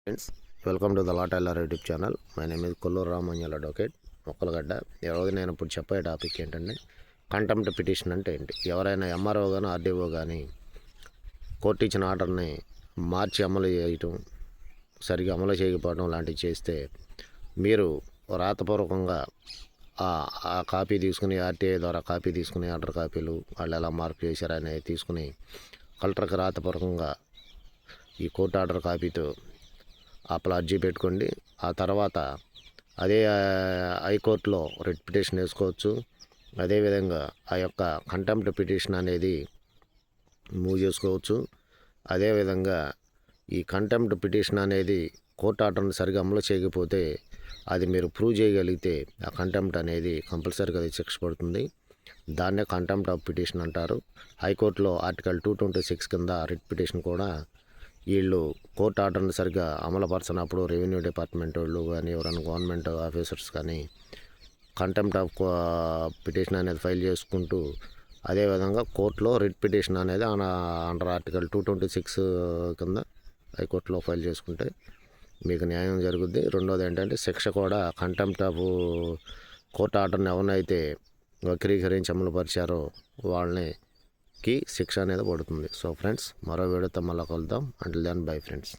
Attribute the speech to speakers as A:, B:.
A: Friends, welcome to the law tailor YouTube channel. My name is Kolluru Ramanjal advocate, Mokkalagadda. ఈరోజు నేను ఇప్పుడు చెప్పే టాపిక్ ఏంటంటే కంటెంప్ట్ పిటిషన్ అంటే ఏంటి. ఎవరైనా ఎంఆర్ఓ కానీ ఆర్డీఓ కానీ కోర్టు ఇచ్చిన ఆర్డర్ని మార్చి అమలు చేయటం, సరిగా అమలు చేయకపోవడం లాంటివి చేస్తే మీరు రాతపూర్వకంగా ఆ కాపీ తీసుకుని ఆర్టీఐ ద్వారా కాపీ తీసుకుని ఆర్డర్ కాపీలు వాళ్ళు ఎలా మార్పు చేశారనేవి తీసుకుని కలెక్టర్కి రాతపూర్వకంగా ఈ కోర్టు ఆర్డర్ కాపీతో అర్జీ పెట్టుకోండి. ఆ తర్వాత అదే హైకోర్టులో రిట్ పిటిషన్ వేసుకోవచ్చు. అదేవిధంగా ఆ యొక్క కంటెంప్ట్ పిటిషన్ అనేది మూవ్ చేసుకోవచ్చు. అదేవిధంగా ఈ కంటెంప్ట్ పిటిషన్ అనేది కోర్టు ఆర్డర్ని సరిగా అమలు చేయకపోతే అది మీరు ప్రూవ్ చేయగలిగితే ఆ కంటెంప్ట్ అనేది కంపల్సరీగా అది శిక్ష పడుతుంది. దాన్నే కంటెంప్ట్ ఆఫ్ పిటిషన్ అంటారు. హైకోర్టులో ఆర్టికల్ 226 కింద రిట్ పిటిషన్ కూడా వీళ్ళు కోర్టు ఆర్డర్ని సరిగ్గా అమలుపరచినప్పుడు రెవెన్యూ డిపార్ట్మెంట్ వాళ్ళు కానీ ఎవరైనా గవర్నమెంట్ ఆఫీసర్స్ కానీ కంటెంప్ట్ ఆఫ్ పిటిషన్ అనేది ఫైల్ చేసుకుంటూ అదేవిధంగా కోర్టులో రిట్ పిటిషన్ అనేది అండర్ ఆర్టికల్ 226 కింద హైకోర్టులో ఫైల్ చేసుకుంటే మీకు న్యాయం జరుగుద్ది. రెండోది ఏంటంటే శిక్ష కూడా కంటెంప్ట్ ఆఫ్ కోర్టు ఆర్డర్ని ఎవరినైతే వక్రీకరించి అమలుపరిచారో వాళ్ళకి శిక్ష అనేది పడుతుంది. సో ఫ్రెండ్స్, మరో వీడియోతో మళ్ళీ కలుద్దాం. Until then bye friends.